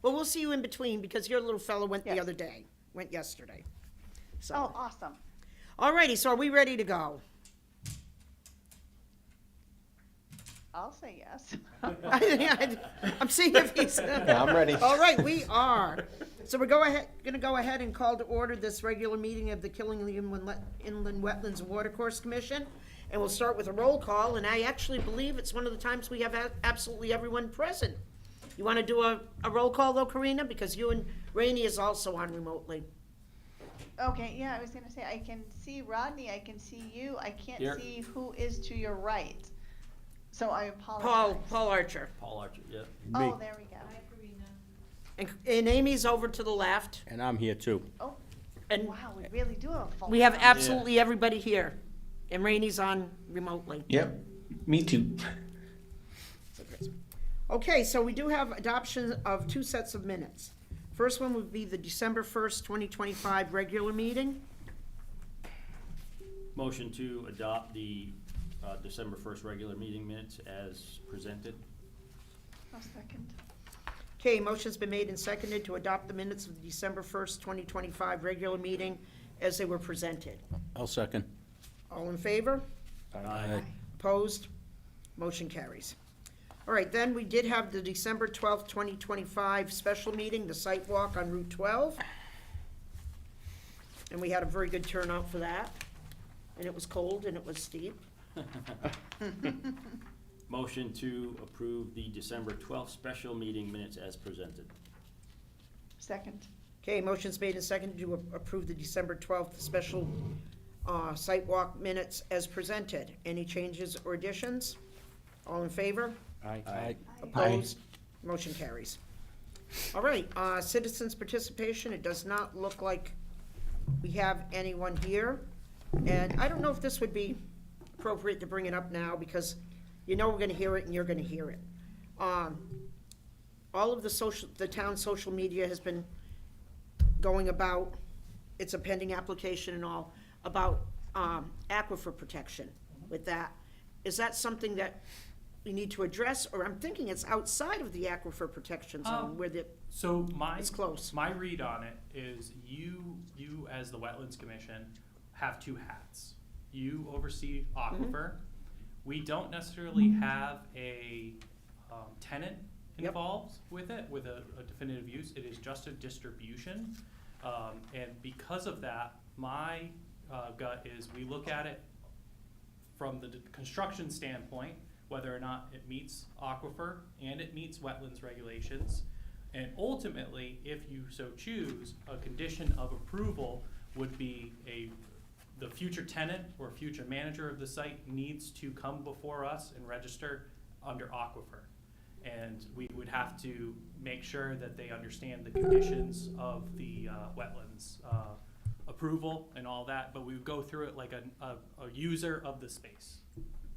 Well, we'll see you in between because your little fellow went the Yes. other day, went yesterday. So, Oh, awesome. alrighty, so are we ready to go? I'll say yes. I'm seeing if he's. Yeah, I'm ready. All right, we are. So we're gonna go ahead and call to order this regular meeting of the Killingley Inland Wetlands Watercourse Commission. And we'll start with a roll call, and I actually believe it's one of the times we have absolutely everyone present. You wanna do a roll call though, Karina? Because you and Rainey is also on remotely. Okay, yeah, I was gonna say, I can see Rodney, I can see you, I can't Here. see who is to your right. So I apologize. Paul Archer. Paul Archer, yeah. Oh, there we go. And Amy's over to the left. And I'm here too. Oh, And wow, we really do have a full. we have house. absolutely everybody here. And Rainey's on remotely. Yep, me too. Okay, so we do have adoption of two sets of minutes. First one would be the December 1st, 2025 regular meeting. Motion to adopt the December 1st regular meeting minutes as presented. A second. Okay, motion's been made and seconded to adopt the minutes of the December 1st, 2025 regular meeting as they were presented. I'll second. All in favor? Aye. Opposed? Motion carries. All right, then we did have the December 12th, 2025 special meeting, the site walk on Route 12. And we had a very good turnout for that. And it was cold and it was steep. Motion to approve the December 12th special meeting minutes as presented. Second. Okay, motion's made and seconded to approve the December 12th special site walk minutes as presented. Any changes or additions? All in favor? Aye. Opposed? Motion carries. All right, citizens' participation, it does not look like we have anyone here. And I don't know if this would be appropriate to bring it up now, because you know we're gonna hear it and you're gonna hear it. All of the town social media has been going about, it's a pending application and all, about aquifer protection with that. Is that something that we need to address, or I'm thinking it's outside of the aquifer protection zone where the, So it's close. my read on it is you as the Wetlands Commission have two hats. You oversee aquifer. We don't necessarily have a tenant Yep. involved with it, with a definitive use. It is just a distribution. And because of that, my gut is we look at it from the construction standpoint, whether or not it meets aquifer and it meets wetlands regulations. And ultimately, if you so choose, a condition of approval would be the future tenant or future manager of the site needs to come before us and register under aquifer. And we would have to make sure that they understand the conditions of the wetlands approval and all that, but we would go through it like a user of the space.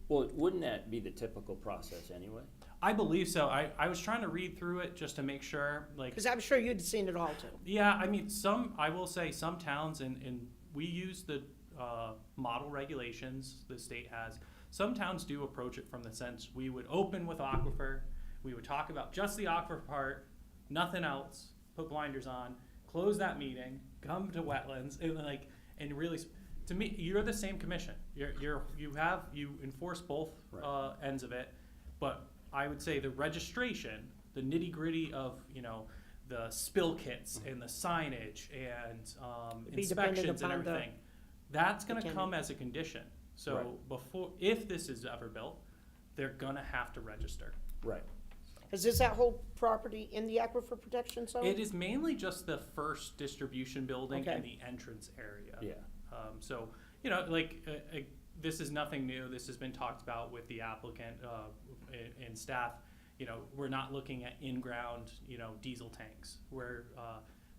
Well, wouldn't that be the typical process anyway? I believe so. I was trying to read through it just to make sure, like, Because I'm sure you'd seen it all too. yeah, I mean, I will say some towns, and we use the model regulations the state has. Some towns do approach it from the sense we would open with aquifer, we would talk about just the aquifer part, nothing else, put blinders on, close that meeting, come to wetlands, and really, to me, you're the same commission. You enforce both ends of it, but I would say the registration, the nitty gritty of the spill kits and the signage and Be dependent inspections and upon the everything, that's going to tenant. come as a condition. So Right. if this is ever built, they're going to have to register. Right. Is that whole property in the aquifer protection zone? It is mainly just the first distribution building Okay. and the entrance area. Yeah. So, this is nothing new. This has been talked about with the applicant and staff. We're not looking at in-ground, diesel tanks. Where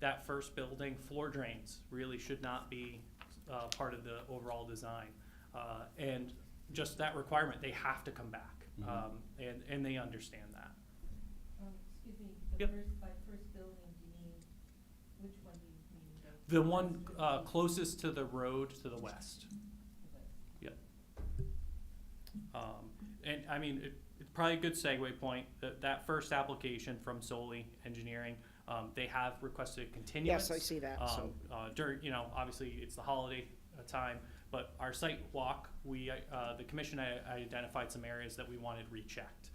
that first building, floor drains really should not be part of the overall design. And just that requirement, they have to come back. And they understand that. Excuse me, Yep. by first building, do you mean, which one do you mean? The one closest to the road to the west. Yep. And I mean, it's probably a good segue point that first application from Solely Engineering They have requested continuance. Yes, I see that, so. During, obviously it's the holiday time, but our site walk, the commission identified some areas that we wanted rechecked.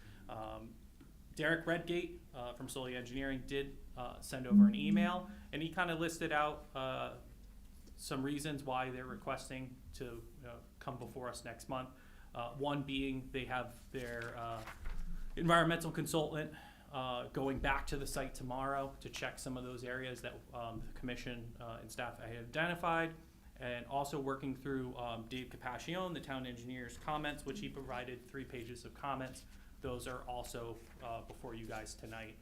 Derek Redgate from Solely Engineering did send over an email, and he kind of listed out some reasons why they're requesting to come before us next month. One being they have their environmental consultant going back to the site tomorrow to check some of those areas that the commission and staff had identified, and also working through Dave Capascione, the town engineer's comments, which he provided 3 pages of comments. Those are also before you guys tonight.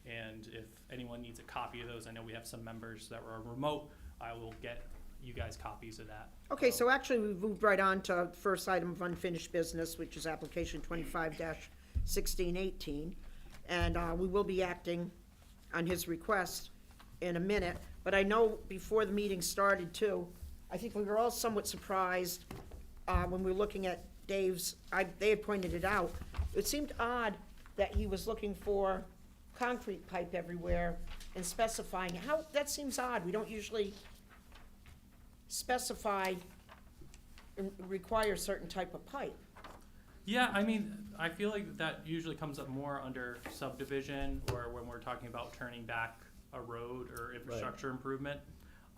And if anyone needs a copy of those, I know we have some members that were remote, I will get you guys copies of that. Okay, so actually we've moved right on to first item of unfinished business, which is application 25-1618. And we will be acting on his request in a minute. But I know before the meeting started too, I think we were all somewhat surprised when we were looking at Dave's, they had pointed it out. It seemed odd that he was looking for concrete pipe everywhere and specifying, that seems odd. We don't usually specify and require a certain type of pipe. Yeah, I mean, I feel like that usually comes up more under subdivision or when we're talking about turning back a road or infrastructure improvement.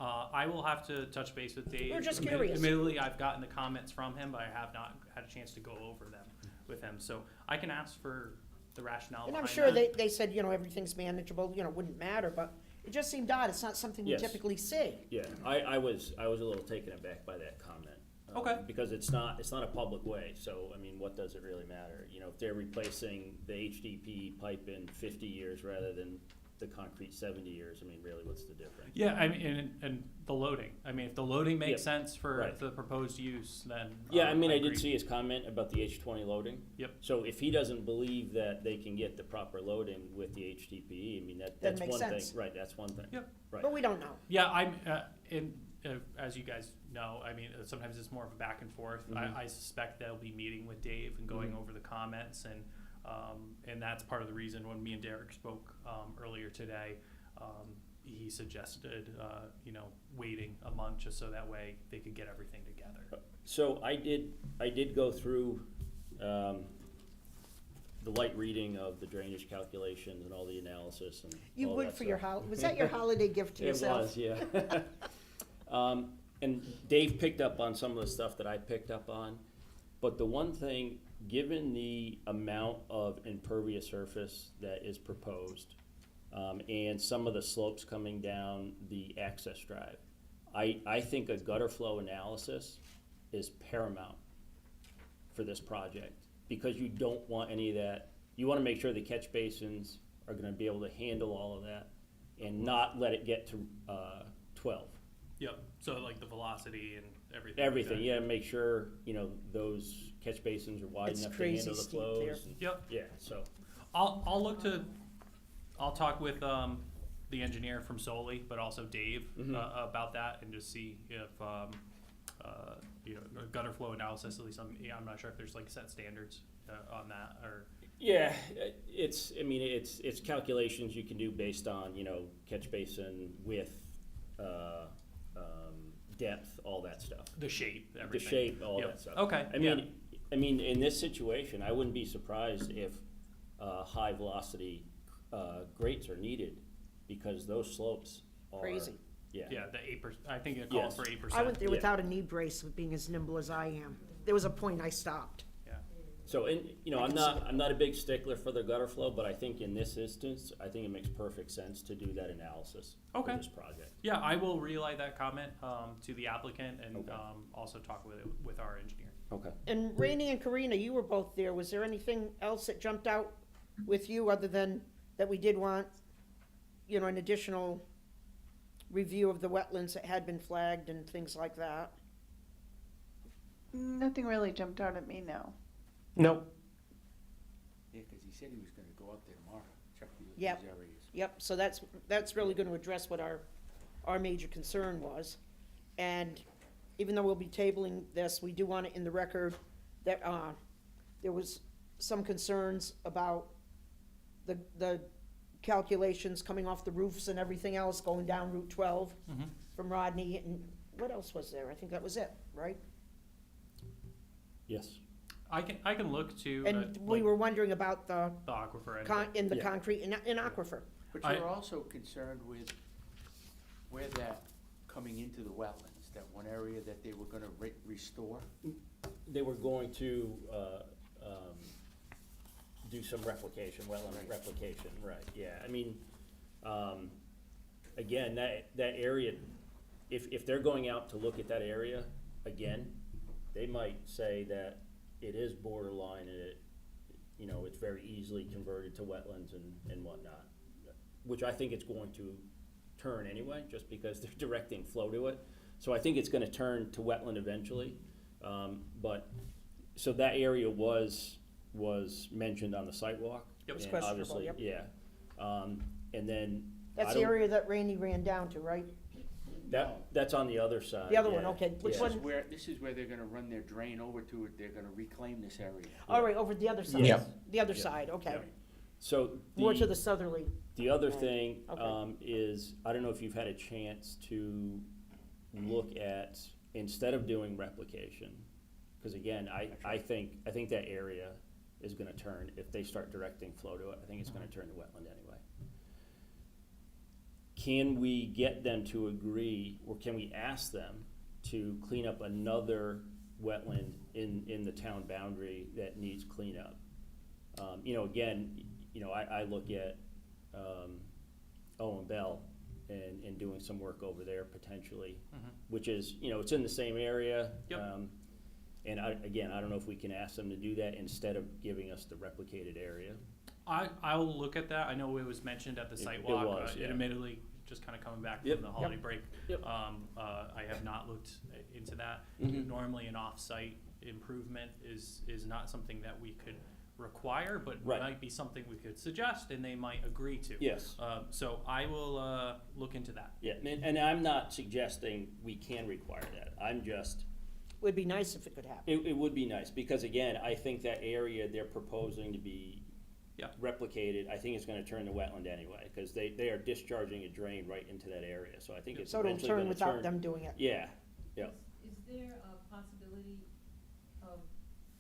I will have to touch base with Dave. We're just curious. Admittedly, I've gotten the comments from him, but I have not had a chance to go over them with him. So I can ask for the rationale And behind I'm sure that. they said, everything's manageable, wouldn't matter, but it just seemed odd. It's not something we Yes. typically see. Yeah, I was a little taken aback by that comment. Okay. Because it's not a public way, so, I mean, what does it really matter? If they're replacing the HDP pipe in 50 years rather than the concrete 70 years, I mean, really, what's the difference? Yeah, I mean, and the loading. I mean, if the loading makes Yep. sense for Right. the proposed use, then. Yeah, I mean, I agree. did see his comment about the H20 loading. Yep. So if he doesn't believe that they can get the proper loading with the HDPE, I mean, Doesn't that's make one thing. sense. Right, that's one thing. Yep. Right. But we don't know. Yeah, I'm, as you guys know, I mean, sometimes it's more of a back and forth. Mhm. I suspect they'll be meeting with Dave and going Mhm. over the comments, and that's part of the reason when me and Derek spoke earlier today, he suggested, waiting a month just so that way they could get everything together. So I did go through the light reading of the drainage calculations and all the analysis and You all would that for your stuff. was that your holiday gift to It yourself? was, yeah. And Dave picked up on some of the stuff that I picked up on. But the one thing, given the amount of impervious surface that is proposed, and some of the slopes coming down the access drive, I think a gutter flow analysis is paramount for this project, because you don't want any of that. You wanna make sure the catch basins are gonna be able to handle all of that and not let it get to 12. Yep, so like the velocity and everything. Everything, like yeah, make sure, those catch basins are wide It's enough to crazy handle the steep flows. there. and- Yep. Yeah, so, I'll talk with the engineer from Solely, but also Dave Mhm. about that and just see if a gutter flow analysis. At least I'm not sure if there's like set standards on that or. yeah, it's calculations you can do based on, catch basin width, depth, all that stuff. The shape, The everything. shape, all Yep. that stuff. Okay. I mean, in this situation, I wouldn't be surprised if high velocity grates are needed, because those slopes are. Crazy. Yeah. Yeah, the 8%. I think it calls Yes. for 8%. I went there Yeah. without a knee brace, being as nimble as I am. There was a point I stopped. Yeah. So, I I'm can not a big stickler for the gutter flow, but I think in this instance, I think it makes perfect sense to do that analysis Okay. for this project. Yeah, I will relay that comment to the applicant and Okay. also talk with our engineer. Okay. And Rainey and Karina, you were both there. Was there anything else that jumped out with you other than that we did want, an additional review of the wetlands that had been flagged and things like that? Nothing really jumped out at me, no. Nope. Yeah, because he said he was gonna go out there tomorrow, check these Yep. areas. Yep, so that's really gonna address what our major concern was. And even though we'll be tabling this, we do want it in the record that, there was some concerns about the calculations coming off the roofs and everything else, going down Route 12 Mhm. from Rodney, and what else was there? I think that was it, right? Yes. I can look to, And we like, were wondering about the, the aquifer end of it. in the Yeah. concrete in aquifer. But I- you're also concerned with where that coming into the wetlands, that one area that they were gonna restore? They were going to, do some replication, wetland Right. replication, right, yeah, I mean, again, that area, if they're going out to look at that area again, they might say that it is borderline and it, you know, it's very easily converted to wetlands and whatnot. Which I think it's going to turn anyway, just because they're directing flow to it. So I think it's gonna turn to wetland eventually. But, so that area was mentioned on the sidewalk. Yep. It's and questionable, obviously, yep. yeah. And then. That's I the don't- area that Randy ran down to, right? That's on the other side. The other one, yeah, okay. Which yeah. one? This is where they're gonna run their drain over to it, they're gonna reclaim this area. All right, over the other side. Yeah. The other Yeah. side, okay. Yeah. So More to the southerly. The other Right. thing, Okay. is, I don't know if you've had a chance to look at, instead of doing replication, cause again, I think that area is gonna turn, if they start directing flow to it, I think it's gonna turn to wetland anyway. Can we get them to agree, or can we ask them to clean up another wetland in the town boundary that needs cleanup? You know, again, you know, I look at, Owen Bell and doing some work over there potentially, Mhm. which is, you know, it's in the same area. Yep. And I don't know if we can ask them to do that instead of giving us the replicated area. I'll look at that. I know it was mentioned at the site It walk. was, yeah. Admittedly, just kind of coming back Yep. from the holiday break. Yep. I have not looked into that. Mhm. Normally, an off-site improvement is not something that we could require, but Right. might be something we could suggest, and they might agree to. Yes. So I will look into that. Yeah, and I'm not suggesting we can require that. I'm just, Would be nice if it could happen. it would be nice, because again, I think that area they're proposing to be Yeah. replicated, I think it's gonna turn to wetland anyway, cause they are discharging a drain right into that area, so I think it's So it'll eventually turn gonna without turn. them doing it. Yeah, yeah. Is there a possibility of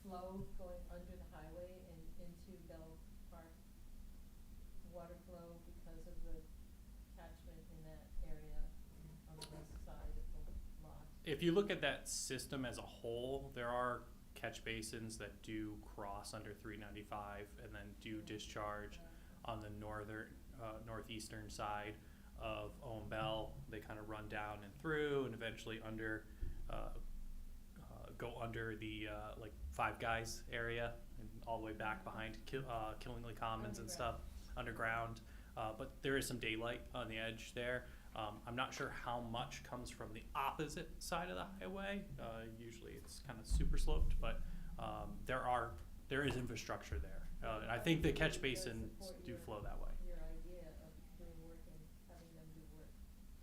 flow going under the highway and into Bell Park? Water flow because of the catchment in that area on the west side of the lot? If you look at that system as a whole, there are catch basins that do cross under 395 and then do discharge on the northeastern side of Owen Bell. They kind of run down and through and eventually go under the like Five Guys area and all the way back behind Killingly Commons and stuff underground. But there is some daylight on the edge there. I'm not sure how much comes from the opposite side of the highway. Usually it's kind of super sloped, but there is infrastructure there. And I think the catch basins do flow that way. Your idea of doing work and having them do work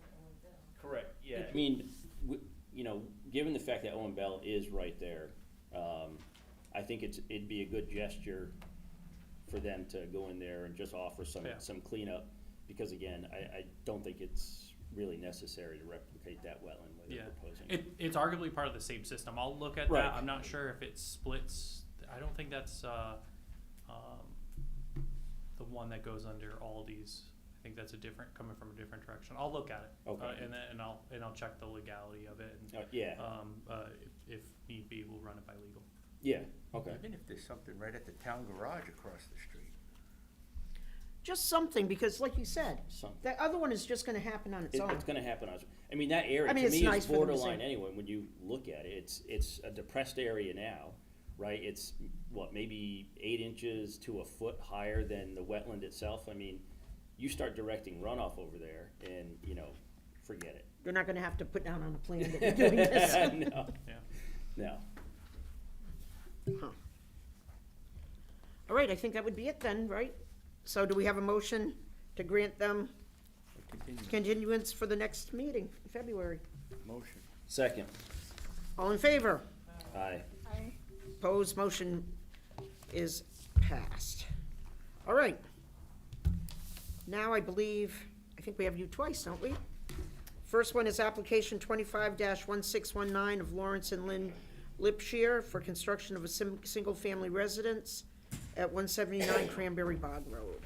at Owen Bell? Correct, yeah. I mean, you know, given the fact that Owen Bell is right there, I think it'd be a good gesture for them to go in there and just offer Yeah. some cleanup, because again, I don't think it's really necessary to replicate that wetland where they're Yeah. proposing. It's arguably part of the same system. I'll look at Right. that. I'm not sure if it splits. I don't think that's the one that goes under Aldi's. I think that's coming from a different direction. I'll look at it. Okay. And I'll check the legality of it. And, Yeah, if need be, we'll run it by legal. yeah, okay. Even if there's something right at the town garage across the street. Just something, because like you said, Something. that other one is just gonna happen on its own. It's gonna happen on, I mean, that area, I mean, to it's me, nice is for them to borderline see. anyway, when you look at it, it's a depressed area now, right? It's, maybe 8 inches to a foot higher than the wetland itself. I mean, you start directing runoff over there and, you know, forget it. You're not gonna have to put down on a plan that you're doing this. No, Yeah. no. Huh. All right, I think that would be it then, right? So do we have a motion to grant them Continue. continuance for the next meeting in February? Motion. Second, All in favor? aye. Opposed, motion is passed. All right. Now I think we have you twice, don't we? First one is application 25-1619 of Lawrence and Lynn Lipshear for construction of a single-family residence at 179 Cranberry Bog Road.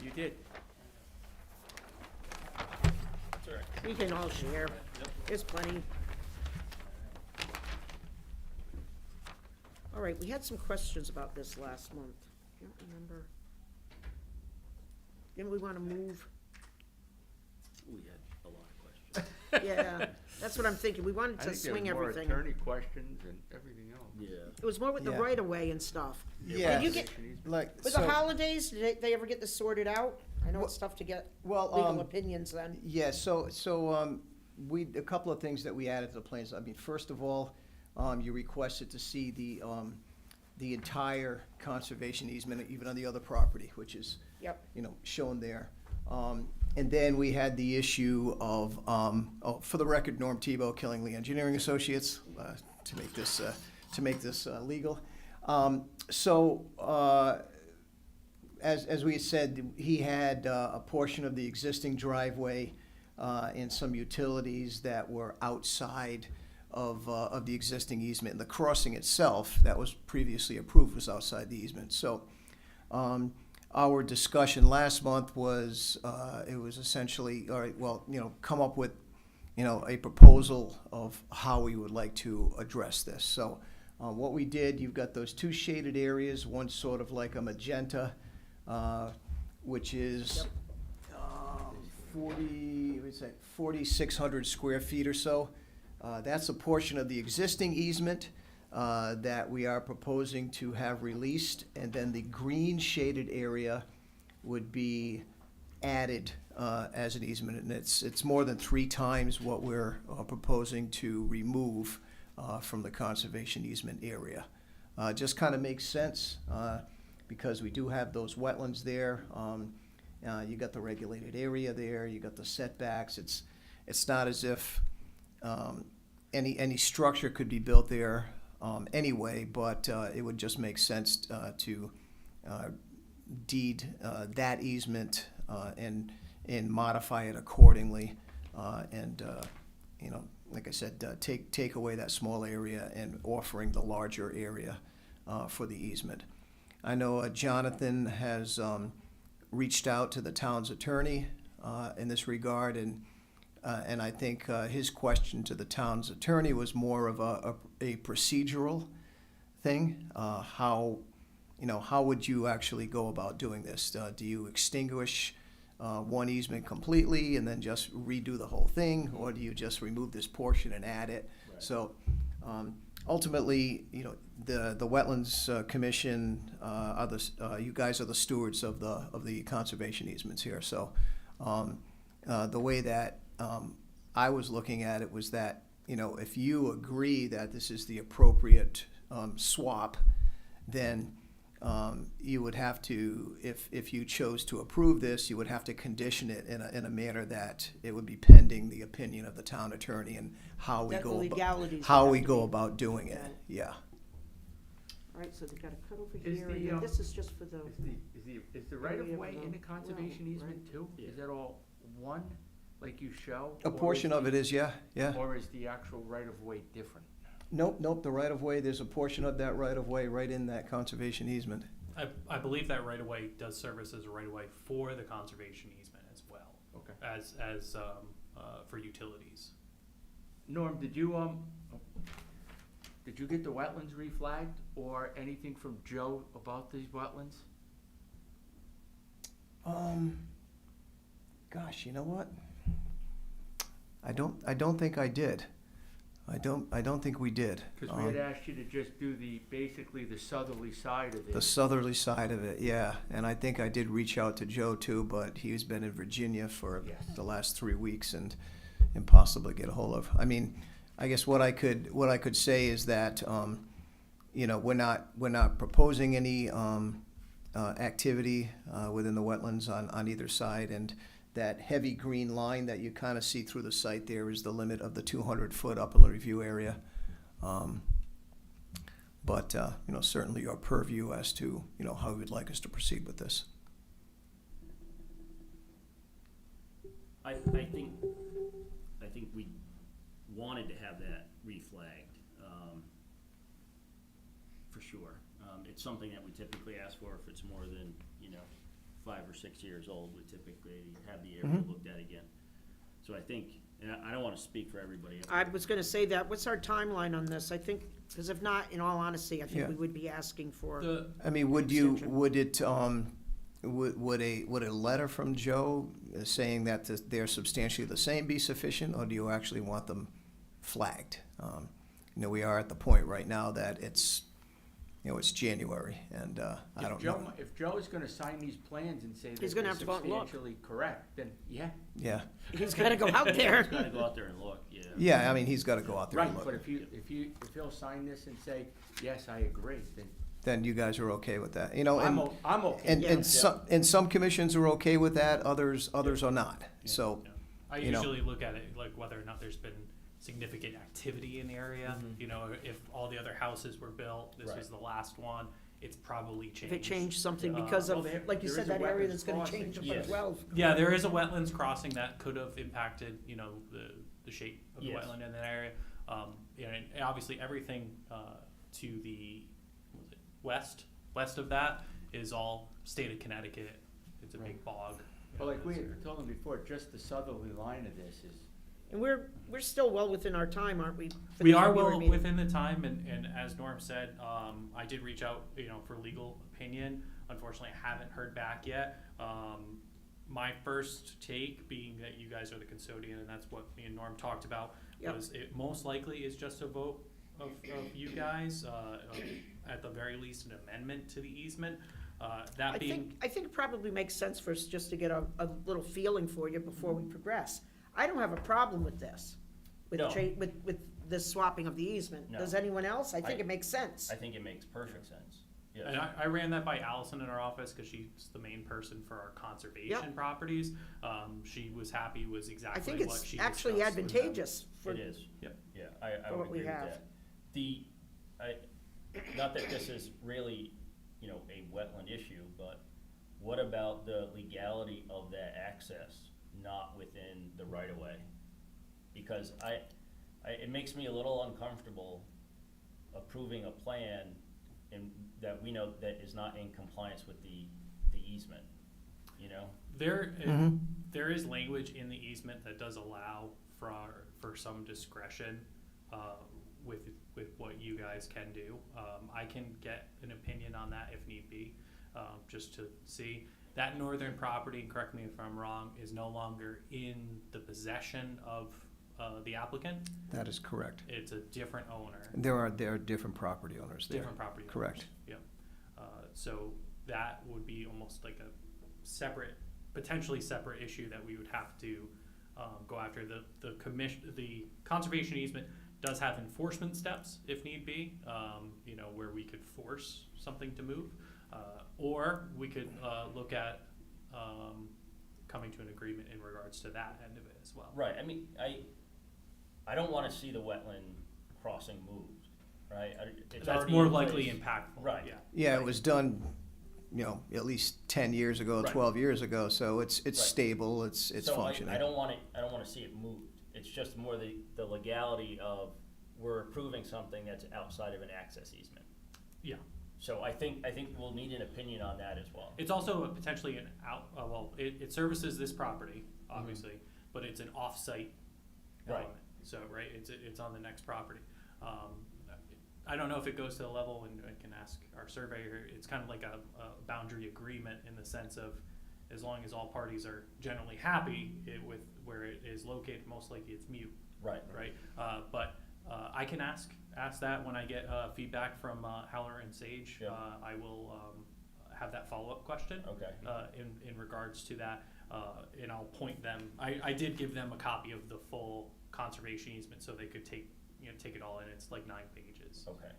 You did. We can all share. There's plenty. All right, we had some questions about this last month. Can't remember. Didn't we want to move? We had a lot of questions. Yeah, that's what I'm thinking. We wanted to swing everything. Attorney questions and everything else. Yeah. It was more with the Yeah. right-of-way and stuff. Yeah. Did you get, Like, with so, the holidays, did they ever get this sorted out? I know Well- it's tough to get well, legal opinions then. yeah, a couple of things that we added to the plans. I mean, first of all, you requested to see the entire conservation easement, even on the other property, which is, Yep. shown there. And then we had the issue of, for the record, Norm Tebow, Killingley Engineering Associates, to make this legal. As we had said, he had a portion of the existing driveway and some utilities that were outside of the existing easement. And the crossing itself, that was previously approved, was outside the easement. So our discussion last month was, it was essentially, all right, well, come up with, a proposal of how we would like to address this. So what we did, you've got those two shaded areas, one sort of like a magenta, which is 4,600 square feet or so. That's a portion of the existing easement that we are proposing to have released, and then the green shaded area would be added as an easement, and it's more than 3 times what we're proposing to remove from the conservation easement area. Just kind of makes sense because we do have those wetlands there. You got the regulated area there. You got the setbacks. It's not as if any structure could be built there anyway, but it would just make sense to deed that easement and modify it accordingly, and like I said, take away that small area and offering the larger area for the easement. I know Jonathan has reached out to the town's attorney in this regard, and I think his question to the town's attorney was more of a procedural thing. How would you actually go about doing this? Do you extinguish one easement completely and then just redo the whole thing, or do you just remove this portion and add it? Right. So ultimately, the Wetlands Commission you guys are the stewards of the conservation easements here. So the way that I was looking at it was that if you agree that this is the appropriate swap, then you would have to, if you chose to approve this, you would have to condition it in a manner that it would be pending the opinion of the town attorney and how we That the go legalities about, how would we have to go be- about doing it. Yeah. All right, so they got a cut over Is here, the, and then this is just for the, Is the right of way Area of in the the conservation well, easement right? too? Yeah. Is that all one, like you show? A portion of it is, yeah. Or is the actual right of way different? Nope, the right-of-way, there's a portion of that right-of-way right in that conservation easement. I believe that right-of-way does service as a right-of-way for the conservation easement as well, Okay. as for utilities. Norm, did you get the wetlands reflagged or anything from Joe about these wetlands? Gosh, you know what? I don't think I did. I don't think we did. Because we had asked you to just do basically the southerly side of The it. southerly side of it, yeah. And I think I did reach out to Joe too, but he's been in Virginia for Yes. the last 3 weeks and impossible to get a hold of. I mean, I guess what I could say is that, we're not proposing any activity within the wetlands on either side, and that heavy green line that you kind of see through the site there is the limit of the 200-foot upland review area. But certainly your purview as to, how you would like us to proceed with this. I think we wanted to have that reflagged, for sure. It's something that we typically ask for if it's more than, 5 or 6 years old. We typically have the area looked at again. So I think, and I don't want to speak for everybody. I was gonna say that, what's our timeline on this? I think, because if not, in all honesty, I think Yeah. we would be asking for. I mean, would a letter from Joe saying that they're substantially the same be sufficient, or do you actually want them flagged? We are at the point right now that it's January, and I don't know. If Joe is gonna sign these plans and say that He's they're gonna have to go out and look. substantially correct, then yeah. Yeah, He's gotta go out there. Just gotta go out there and look, yeah. yeah, I mean, he's gotta go out there Right, and look. but if he'll sign this and say, yes, I agree, then Then you guys are okay with that, I'm okay. and Yeah. some commissions are okay with that, others are not, so. Yeah. I you know. usually look at it like whether or not there's been significant activity in the area. If all the other houses were built, this Right. was the last one, it's probably changed. If it changed something Uh, because well, of, there- like you there said, is a that area wetlands that's gonna crossing. change up Yes. on 12. Yeah, there is a wetlands crossing that could have impacted, the shape of the Yes. wetland in that area. And obviously everything to the west of that is all state of Connecticut. It's a big bog. But like we had told them before, just the southerly line of this is, And we're still well within our time, aren't we? for We the are February well meeting? within the time, and as Norm said, I did reach out, for legal opinion. Unfortunately, I haven't heard back yet. My first take, being that you guys are the custodian, and that's what me and Norm talked about, Yep. was it most likely is just a vote of you guys, at the very least, an amendment to the easement. That being, I think it probably makes sense for us just to get a little feeling for you before we progress. I don't have a problem with this, with No. with the swapping of the easement. No. Does anyone else? I think I- it makes sense. I think it makes perfect sense, yes. and I ran that by Allison in our office, because she's the main person for our conservation properties. She was happy, was I exactly think what she it's actually discussed with them. advantageous for, It is. Yep. Yeah, I for would what we agree with have. that. Not that this is really, a wetland issue, but what about the legality of that access not within the right of way? Because it makes me a little uncomfortable approving a plan that we know that is not in compliance with the easement, There is language in the easement that does allow for some discretion with what you guys can do. I can get an opinion on that if need be, just to see. That northern property, and correct me if I'm wrong, is no longer in the possession of the applicant. That is correct. It's a different owner. There are different property owners there. Different property owners. Correct. Yep. So that would be almost like a potentially separate issue that we would have to go after. The conservation easement does have enforcement steps if need be, where we could force something to move, or we could look at coming to an agreement in regards to that end of it as well. Right, I mean, I don't wanna see the wetland crossing moved, right? That's already more in likely place. impactful. Right. Yeah. Yeah, it was done, at least 10 years ago, Right. 12 years ago, so it's Right. stable, it's functioning. I don't wanna see it moved. It's just more the legality of we're approving something that's outside of an access easement. Yeah. So I think we'll need an opinion on that as well. It's also potentially it services this property, obviously, but it's an off-site Right. element. So, right, it's on the next property. I don't know if it goes to the level, and I can ask our surveyor, it's kind of like a boundary agreement in the sense of, as long as all parties are generally happy with where it is located, most likely it's mute, Right. right? But I can ask that when I get feedback from Howler and Sage. Yeah. I will have that follow-up question. Okay. In regards to that, and I'll point them. I did give them a copy of the full conservation easement, so they could take it all in. It's like 9 pages. Okay.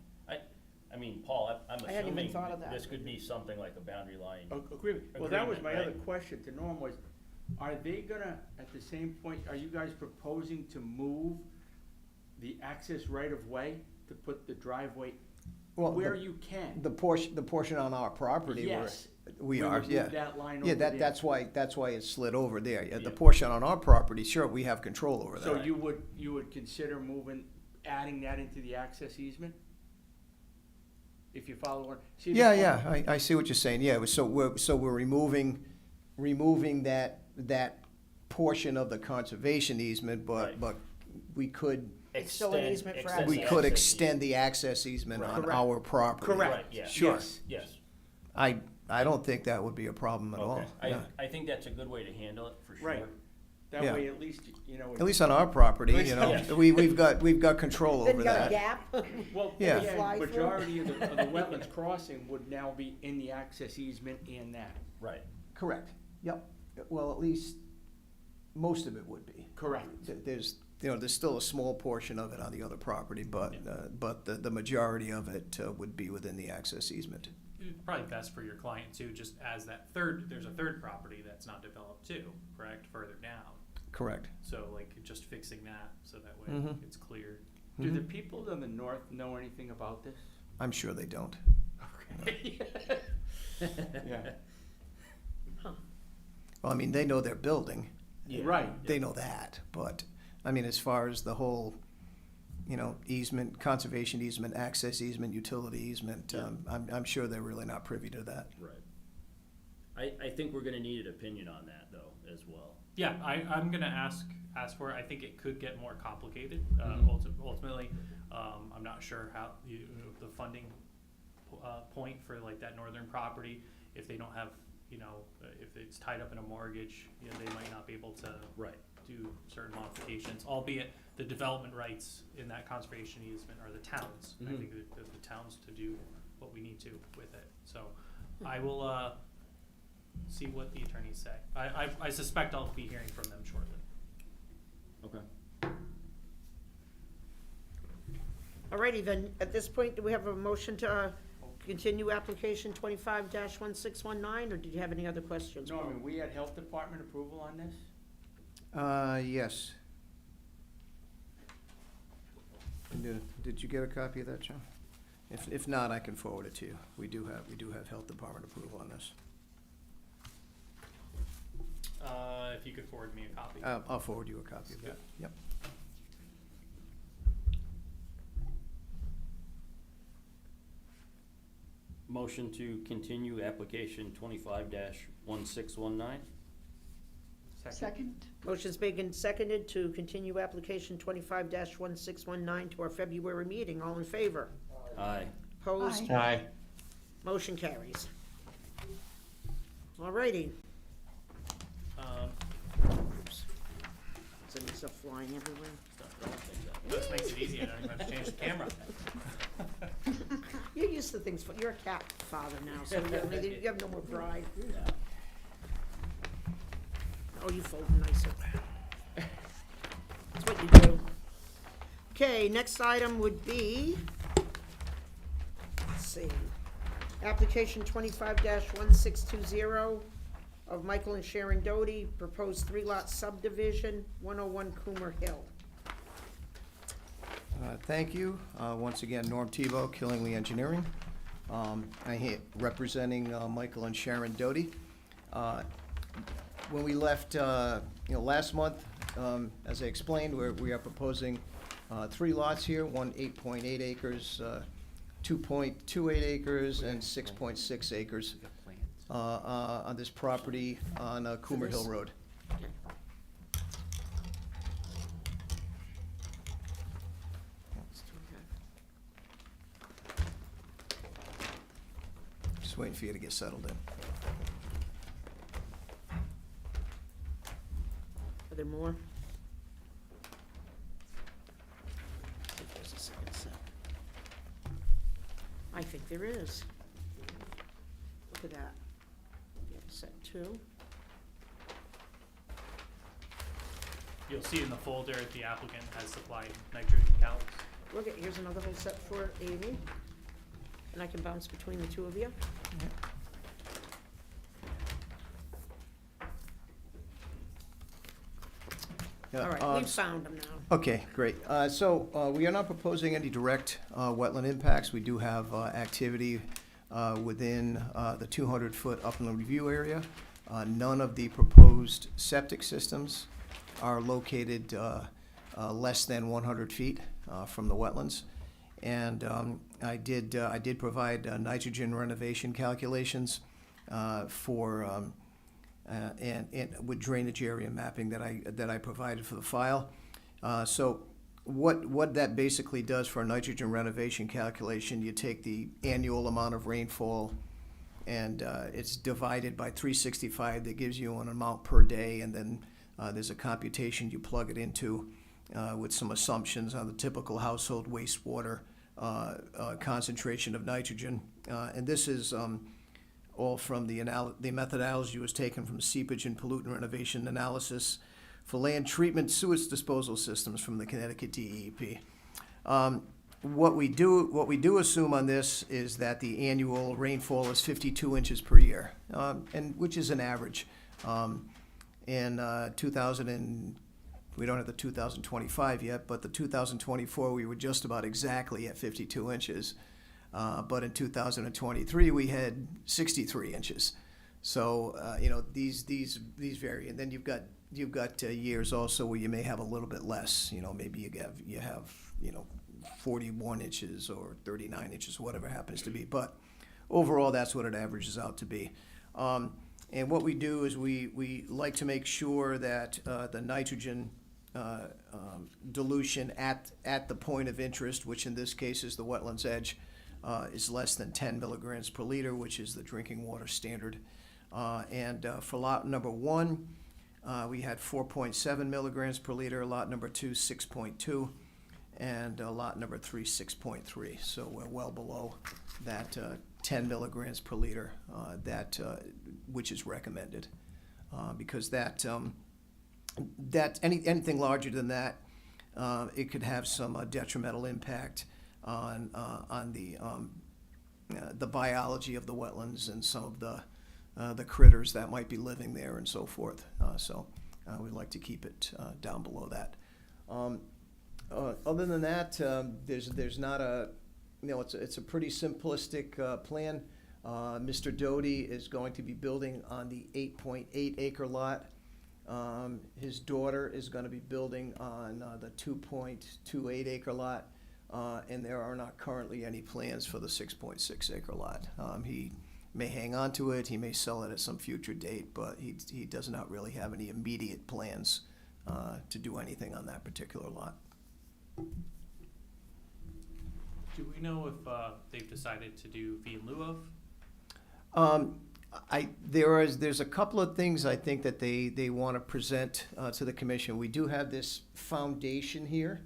I mean, Paul, I'm I hadn't even assuming thought of that. this could be something like a boundary line. Agree. Well, that was my Agreement, other right. question to Norm was, are they gonna, at the same point, are you guys proposing to move the access right of way to put the driveway Well, where the- you can? The portion on our property where Yes. we We are, would yeah. move that line Yeah, over there. that's why it's slid over there. Yeah, the Yeah. portion on our property, sure, we have control over So that. you would consider adding that into the access easement? If you follow what? see the Yeah, point? yeah, I see what you're saying, yeah, so we're removing that portion of the conservation easement, Right. but we could, It's still an easement for extend we the could access extend the access easement on Correct. our property. Correct. Right, yeah. Sure. Yes. Yes. I don't think that would be a problem at all. Okay. Yeah. I think that's a good way to handle it, for sure. Right. That Yeah. way, at least, you know. At least on our property, you know, Yeah. we've got control Then over you got a that. gap. Well, Yeah. yeah, Fly through. majority of the wetlands crossing would now be in the access easement and that. Right. Correct, yep, well, at least, most of it would be. Correct. There's still a small portion of it on the other property, but the majority of it would be within the access easement. It's probably best for your client too, just as there's a third property that's not developed too, correct, further down. Correct. So like just fixing that so that way Mhm. it's clear. Do the people in the north know anything about this? I'm sure they don't. Okay. Yeah. Well, I mean, they know they're building, Yeah. Right. they know that, but, I mean, as far as the whole, easement, conservation easement, access easement, utility easement, Yeah. I'm sure they're really not privy to that. Right. I think we're gonna need an opinion on that, though, as well. Yeah, I'm gonna ask for it. I think it could get more complicated, Mhm. ultimately. I'm not sure how the funding point for like that northern property, if they don't have, if it's tied up in a mortgage, they might not be able to Right. do certain modifications, albeit the development rights in that conservation easement are the towns. I Mhm. think the towns to do what we need to with it. So I will see what the attorneys say. I suspect I'll be hearing from them shortly. Okay. Alrighty then, at this point, do we have a motion to continue application 25-1619, or did you have any other questions? No, I Paul? mean, we had health department approval on this? Yes. Did you get a copy of that, John? If not, I can forward it to you. We do have health department approval on this. If you could forward me a copy. I'll forward you a copy of that, yep. Motion to continue application 25-1619. Second? Motion's made and seconded to continue application 25-1619 to our February meeting. All in favor? Aye. Opposed? Aye. Aye. Motion carries. Alrighty. Oops. Sending stuff flying everywhere. This makes it easy. I don't even have to change the camera. You're used to things, you're a cat father now, so you have no more pride. Oh, you fold nicer. That's what you do. Okay, next item would be, let's see, application 25-1620 of Michael and Sharon Doty, proposed 3-lot subdivision, 101 Coomer Hill. Thank you. Once again, Norm Tebow, Killingley Engineering. Representing Michael and Sharon Doty. When we left, last month, as I explained, we are proposing 3 lots here, one 8.8 acres, 2.28 acres, and 6.6 acres on this property on Coomer Hill Road. Just waiting for you to get settled in. Are there more? I think there's a second set. I think there is. Look at that. We have set 2. You'll see in the folder the applicant has supplied nitrogen calcs. Look at, here's another whole set for Amy. and I can bounce between the two of you. Yeah, All right, we've found them now. Okay, great. So we are not proposing any direct wetland impacts. We do have activity within the 200-foot upland review area. None of the proposed septic systems are located less than 100 feet from the wetlands. And I did provide nitrogen renovation calculations for and with drainage area mapping that I provided for the file. So what that basically does for a nitrogen renovation calculation, you take the annual amount of rainfall and it's divided by 365. That gives you an amount per day, and then there's a computation you plug it into with some assumptions on the typical household wastewater concentration of nitrogen. And this is all from the methodology was taken from seepage and pollutant renovation analysis for land treatment sewage disposal systems from the Connecticut DEP. What we do assume on this is that the annual rainfall is 52 inches per year, and which is an average. In 2000 we don't have the 2025 yet, but the 2024 we were just about exactly at 52 inches. But in 2023 we had 63 inches. So these vary, and then you've got years also where you may have a little bit less. Maybe you have 41 inches or 39 inches, whatever it happens to be. But overall, that's what it averages out to be. And what we do is we like to make sure that the nitrogen dilution at the point of interest, which in this case is the wetlands edge, is less than 10 milligrams per liter, which is the drinking water standard. And for lot number 1, we had 4.7 milligrams per liter, lot number 2, 6.2, and lot number 3, 6.3. So we're well below that 10 milligrams per liter, which is recommended, because anything larger than that, it could have some detrimental impact on the biology of the wetlands and some of the critters that might be living there and so forth. So we'd like to keep it down below that. Other than that, there's not a, it's a pretty simplistic plan. Mr. Doty is going to be building on the 8.8 acre lot. His daughter is going to be building on the 2.28 acre lot. And there are not currently any plans for the 6.6 acre lot. He may hang on to it, he may sell it at some future date, but he does not really have any immediate plans to do anything on that particular lot. Do we know if they've decided to do fee in lieu of? There's a couple of things I think that they want to present to the commission. We do have this foundation here,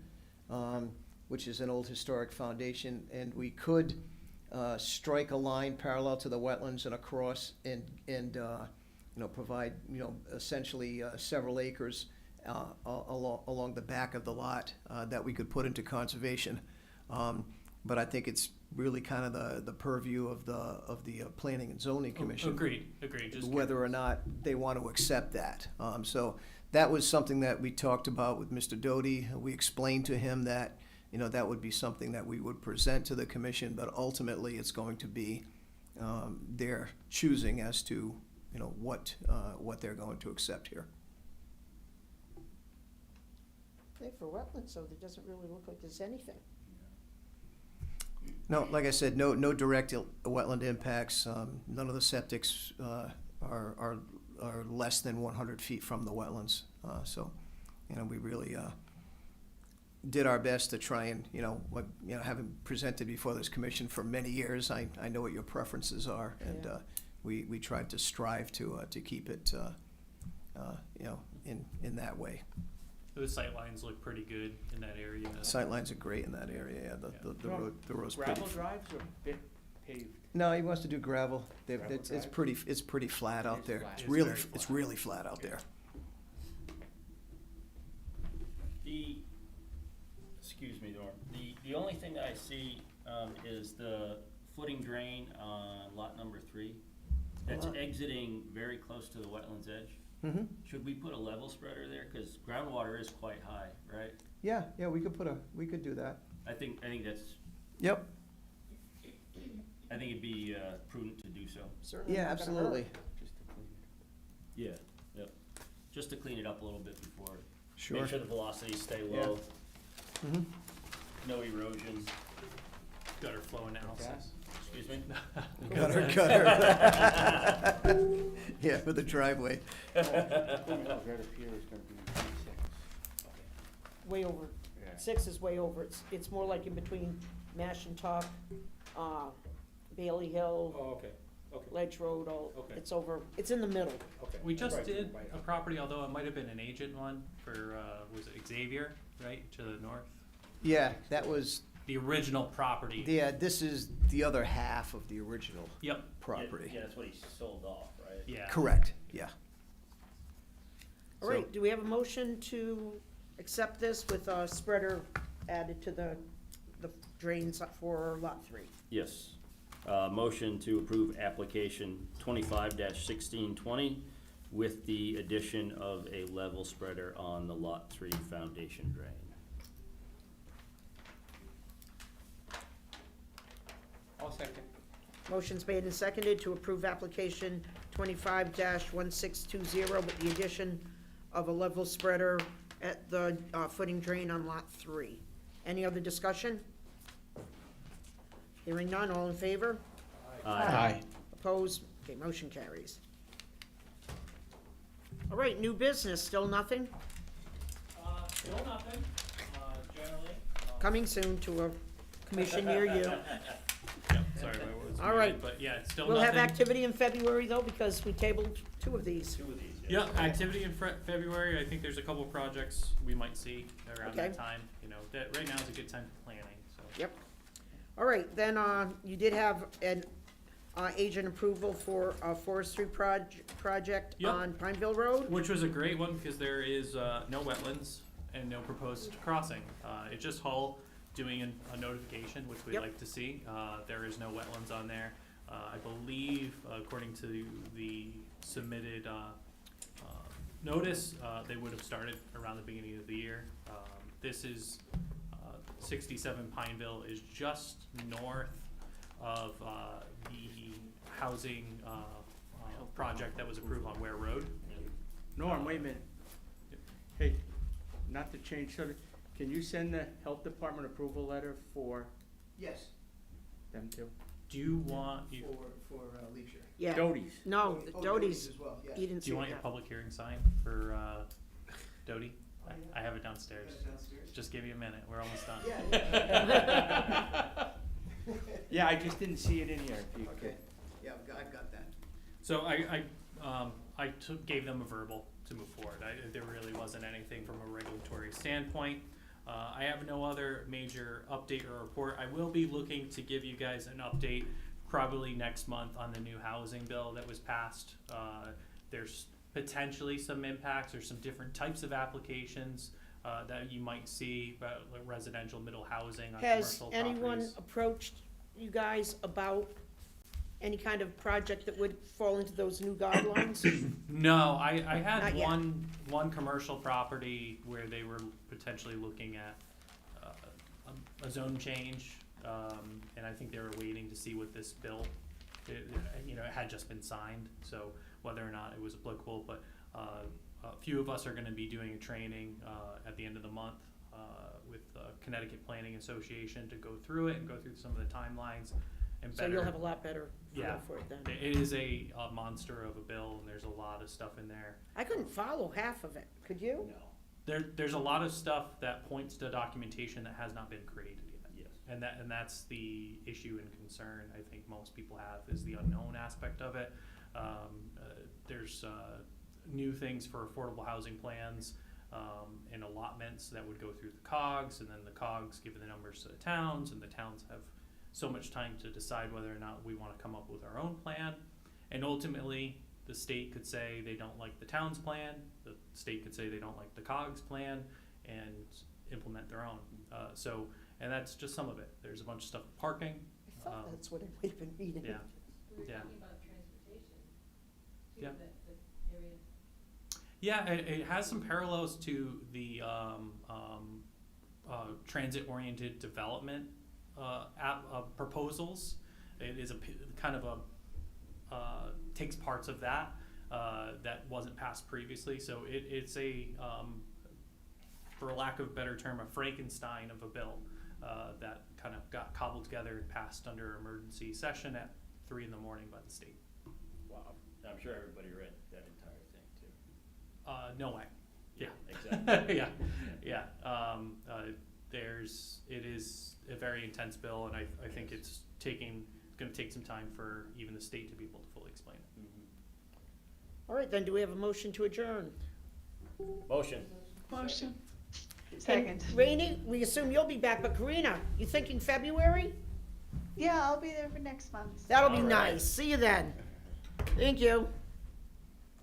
which is an old historic foundation, and we could strike a line parallel to the wetlands and across and provide essentially several acres along the back of the lot that we could put into conservation. But I think it's really kind of the purview of the Planning and Zoning Commission. Agreed. Just Whether or not they want to accept that. So that was something that we talked about with Mr. Doty. We explained to him that that would be something that we would present to the commission, but ultimately it's going to be their choosing as to what they're going to accept here. I think for wetlands, though, there doesn't really look like there's anything. No, like I said, no direct wetland impacts. None of the septics are less than 100 feet from the wetlands. So, we really did our best to try and, having presented before this commission for many years, I know what your preferences are, and we tried to strive to keep it, in that way. Those sight lines look pretty good in that area. Sightlines are great in that area. Yeah, the road's pretty. Gravel drives or bit paved? No, he wants to do gravel. Gravel It's drive? pretty flat out is there. flat. It's It's really very flat. it's really flat out there. Excuse me, Norm, the only thing that I see is the footing drain on lot number 3, that's exiting very close to the wetlands edge. Mm-hmm. Should we put a level spreader there? Cause groundwater is quite high, right? Yeah, we could do that. I think that's, Yep, I think it'd be prudent to do so. Certainly yeah, not gonna hurt. absolutely. Just to clean it. Yeah, yep. Just to clean it up a little bit before. Sure. Make sure the velocities stay Yeah. low, Mm-hmm. no erosion. Gutter flow analysis. Excuse me? Gutter. Yeah, for the driveway. Oh, right up here is gonna be 6. Way over. Yeah. 6 is way over. It's more like in between Mash and Talk, Bailey Hill, Oh, okay, okay. Ledge Road, Okay. it's over, it's in the middle. Okay. We just Right, did right. a property, although it might have been an agent one for, was it Xavier, right, to the north? Yeah, that was, The original property. yeah, this is the other half of the original Yep, property. Yeah, that's what he sold off, right? yeah. Correct, yeah. All right, do we have a motion to accept this with a spreader added to the drains for lot 3? Yes. Motion to approve application 25-1620 with the addition of a level spreader on the lot 3 foundation drain. I'll second. Motion's made and seconded to approve application 25-1620 with the addition of a level spreader at the footing drain on lot 3. Any other discussion? Hearing none, all in favor? Opposed? Okay, motion carries. All right, new business, still nothing? Still nothing, generally. Coming soon to a commission near you. Yep, sorry, my words. All right. muted, But yeah, it's still We'll nothing. have activity in February though, because we tabled 2 of these. 2 of these. Yeah, activity in February. I think there's a couple projects we might see around Okay. that time. You know, that right now is a good time for planning, so. Yep. All right, then, you did have an, agent approval for a forestry project Yep. on Pineville Road? Which was a great one because there is no wetlands and no proposed crossing. It's just Hull doing a notification, which we'd Yep. like to see. There is no wetlands on there. I believe, according to the submitted notice, they would have started around the beginning of the year. This is 67 Pineville is just north of the housing project that was approved on Ware Road. Norm, wait a minute. Hey, not to change subject, can you send the health department approval letter for Yes, them too? Do you want, for Leisure. Yeah, Doty's. no, Doty's, as well, yes. he didn't do see you want your that. public hearing sign for Doty? I have it downstairs. Just give me a minute, we're almost done. Yeah, I just didn't see it in here. If you Okay, could. yeah, I've got that. So I gave them a verbal to move forward. There really wasn't anything from a regulatory standpoint. I have no other major update or report. I will be looking to give you guys an update probably next month on the new housing bill that was passed. There's potentially some impacts or some different types of applications that you might see, like residential middle housing on Has commercial anyone properties. approached you guys about any kind of project that would fall into those new guidelines? No, I had Not yet. one commercial property where they were potentially looking at a zone change, and I think they were waiting to see what this bill, it had just been signed, so whether or not it was applicable, but a few of us are gonna be doing a training at the end of the month with Connecticut Planning Association to go through it and go through some of the timelines and So better. you'll have a lot better feel Yeah. for it then. It is a monster of a bill, and there's a lot of stuff in there. I couldn't follow half of it, could you? No. There's a lot of stuff that points to documentation that has not been created yet. Yes. And that's the issue and concern I think most people have, is the unknown aspect of it. There's new things for affordable housing plans, and allotments that would go through the COGS, and then the COGS give the numbers to the towns, and the towns have so much time to decide whether or not we wanna come up with our own plan. And ultimately, the state could say they don't like the town's plan, the state could say they don't like the COGS plan, and implement their own. And that's just some of it. There's a bunch of stuff with parking. I thought that's what I've been reading. yeah. We were Yeah. talking about transportation, too, Yeah. the area. Yeah, it has some parallels to the transit-oriented development proposals. It is kind of takes parts of that that wasn't passed previously. So it's a, for lack of a better term, a Frankenstein of a bill that kind of got cobbled together and passed under emergency session at 3 in the morning by the state. Wow, I'm sure everybody read that entire thing too. No way. Yeah. Exactly. Yeah, yeah. It is a very intense bill, and I think it's gonna take some time for even the state to be able to fully explain it. All right, then, do we have a motion to adjourn? Motion. Motion. Second. And Rainey, we assume you'll be back, but Karina, you thinking February? Yeah, I'll be there for next month. That'll be All right. nice. See you then. Thank you.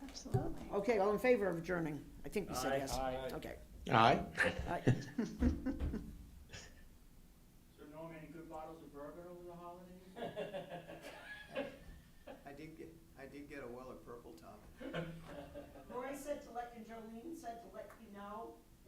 Absolutely. Okay, all in favor of adjourning? I think we said Aye. yes. Aye. Okay. Aye. Aye. So Norm, any good bottles of bourbon over the holidays? I did get a Weller Purple